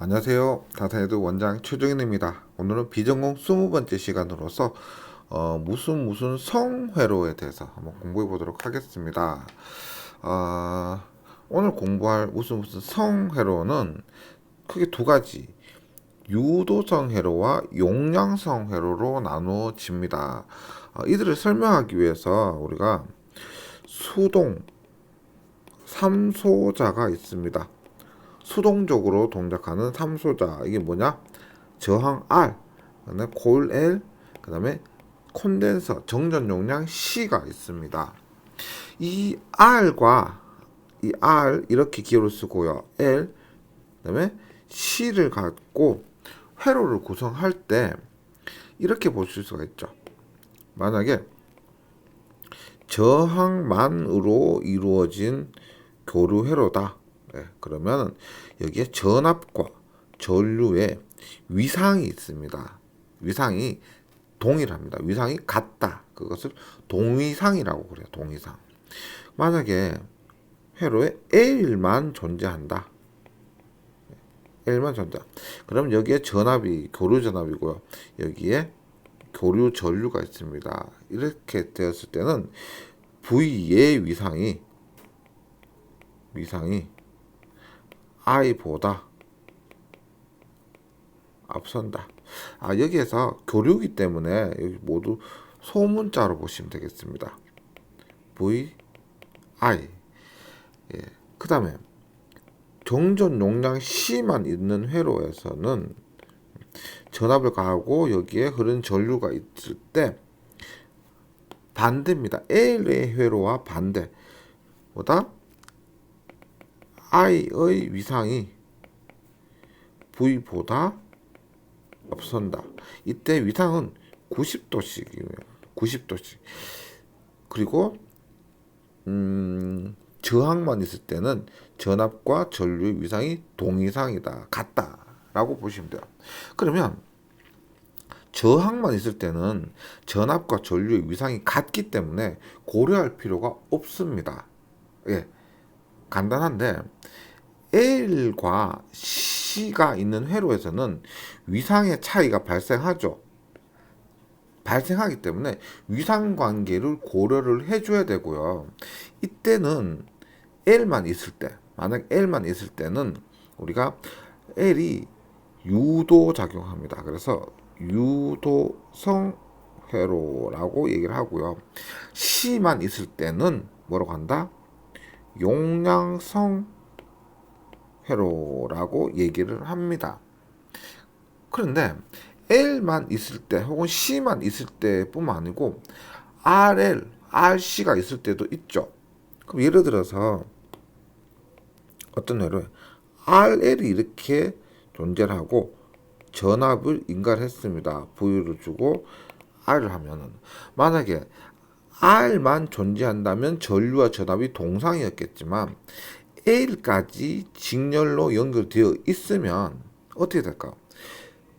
안녕하세요. 다타에드 원장 최종인입니다. 오늘은 비전공 20번째 시간으로서 무슨 성회로에 대해서 한번 공부해 보도록 하겠습니다. 어, 오늘 공부할 무슨 성회로는 크게 두 가지, 유도성 회로와 용량성 회로로 나누어집니다. 이들을 설명하기 위해서 우리가 수동 3소자가 있습니다. 수동적으로 동작하는 3소자, 이게 뭐냐? 저항 R, 그다음에 코일 L, 그다음에 콘덴서 정전 용량 C가 있습니다. 이 R과 이 R 이렇게 기호를 쓰고요. L, 그다음에 C를 갖고 회로를 구성할 때 이렇게 보실 수가 있죠. 만약에 저항만으로 이루어진 교류 회로다. 네, 그러면 여기에 전압과 전류의 위상이 있습니다. 위상이 동일합니다. 위상이 같다. 그것을 동위상이라고 그래요. 동위상. 만약에 회로에 L만 존재한다. L만 존재. 그럼 여기에 전압이 교류 전압이고요. 여기에 교류 전류가 있습니다. 이렇게 되었을 때는 V의 위상이 I보다 앞선다. 여기에서 교류이기 때문에 여기 모두 소문자로 보시면 되겠습니다. V, I. 예. 그 다음에 정전 용량 C만 있는 회로에서는 전압을 가하고 여기에 흐르는 전류가 있을 때 반대입니다. L의 회로와 반대보다 I의 위상이 V보다 앞선다. 이때 위상은 90도씩이에요. 90도씩. 그리고 저항만 있을 때는 전압과 전류의 위상이 동위상이다. 같다라고 보시면 돼요. 그러면 저항만 있을 때는 전압과 전류의 위상이 같기 때문에 고려할 필요가 없습니다. 예, 간단한데 L과 C가 있는 회로에서는 위상의 차이가 발생하죠. 발생하기 때문에 위상 관계를 고려를 해줘야 되고요. 이때는 L만 있을 때, 만약 L만 있을 때는 우리가 L이 유도 작용합니다. 그래서 유도성 회로라고 얘기를 하고요. C만 있을 때는 뭐라고 한다? 용량성 회로라고 얘기를 합니다. 그런데 L만 있을 때 혹은 C만 있을 때뿐만 아니고 RL, RC가 있을 때도 있죠. 그럼 예를 들어서 어떤 회로에 RL이 이렇게 존재를 하고 전압을 인가했습니다. V를 주고 R을 하면은 만약에 R만 존재한다면 전류와 전압이 동상이었겠지만 L까지 직렬로 연결되어 있으면 어떻게 될까요?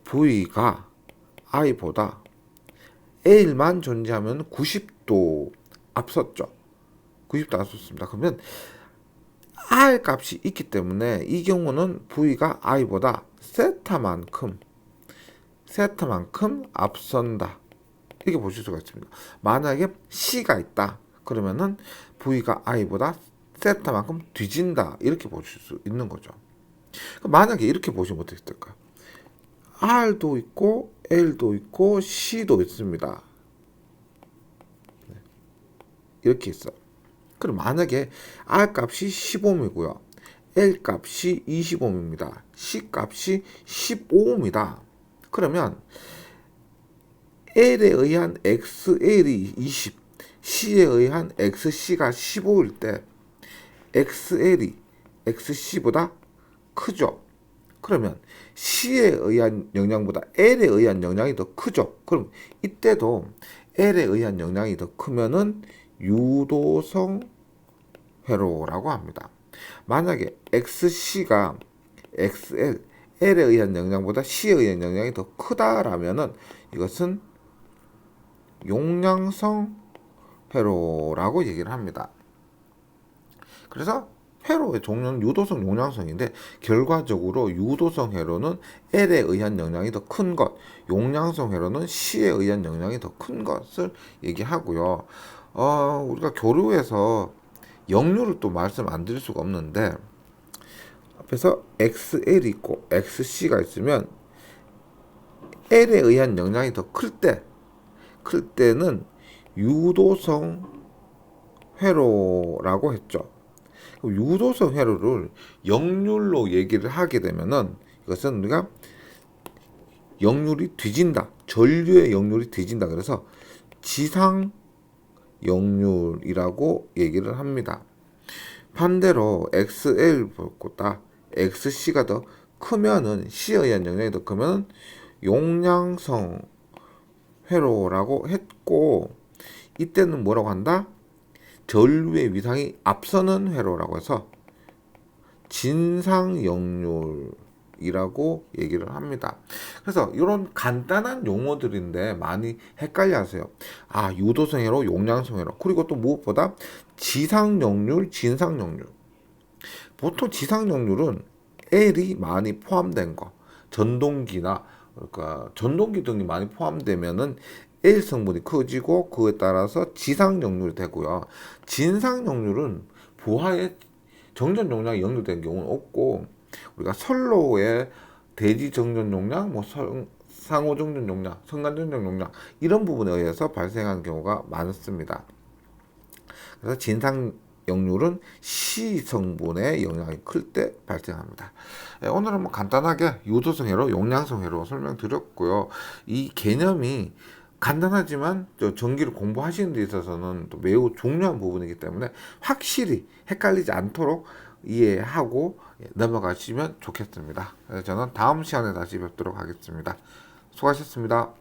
V가 I보다 L만 존재하면 90도 앞섰죠. 90도 앞섰습니다. 그러면 R 값이 있기 때문에 이 경우는 V가 I보다 세타만큼 앞선다. 이렇게 보실 수가 있습니다. 만약에 C가 있다. 그러면은 V가 I보다 세타만큼 뒤진다. 이렇게 보실 수 있는 거죠. 만약에 이렇게 보시면 어떻게 될까요? R도 있고 L도 있고 C도 있습니다. 이렇게 있어. 그럼 만약에 R 값이 10ohm이고요. L 값이 20ohm입니다. C 값이 15ohm이다. 그러면 L에 의한 XL이 20, C에 의한 XC가 15일 때 XL이 XC보다 크죠. 그러면 C에 의한 영향보다 L에 의한 영향이 더 크죠. 그럼 이때도 L에 의한 영향이 더 크면은 유도성 회로라고 합니다. 만약에 XC가 XL, L에 의한 영향보다 C에 의한 영향이 더 크다라면은 이것은 용량성 회로라고 얘기를 합니다. 그래서 회로의 종류는 유도성, 용량성인데 결과적으로 유도성 회로는 L에 의한 영향이 더 큰 것, 용량성 회로는 C에 의한 영향이 더 큰 것을 얘기하고요. 우리가 교류에서 역류를 또 말씀 안 드릴 수가 없는데 앞에서 XL이 있고 XC가 있으면 L에 의한 영향이 더 클 때는 유도성 회로라고 했죠. 유도성 회로를 역률로 얘기를 하게 되면은 이것은 우리가 역률이 뒤진다. 전류의 역률이 뒤진다. 그래서 지상 역률이라고 얘기를 합니다. 반대로 XL보다 XC가 더 크면은 C에 의한 영향이 더 크면 용량성 회로라고 했고 이때는 뭐라고 한다? 전류의 위상이 앞서는 회로라고 해서 진상역률이라고 얘기를 합니다. 그래서 이런 간단한 용어들인데 많이 헷갈려하세요. 유도성 회로, 용량성 회로, 그리고 또 무엇보다 지상역률, 진상역률. 보통 지상역률은 L이 많이 포함된 거, 전동기나 그러니까 전동기 등이 많이 포함되면은 L 성분이 커지고 그에 따라서 지상 역률이 되고요. 진상 역률은 부하의 정전 용량이 역류된 경우는 없고 우리가 선로의 대지 정전 용량, 상호 정전 용량, 성간 정전 용량 이런 부분에 의해서 발생하는 경우가 많습니다. 그래서 진상 역률은 C 성분의 영향이 클 때 발생합니다. 오늘은 간단하게 유도성 회로, 용량성 회로 설명드렸고요. 이 개념이 간단하지만 전기를 공부하시는 데 있어서는 또 매우 중요한 부분이기 때문에 확실히 헷갈리지 않도록 이해하고 넘어가시면 좋겠습니다. 저는 다음 시간에 다시 뵙도록 하겠습니다. 수고하셨습니다.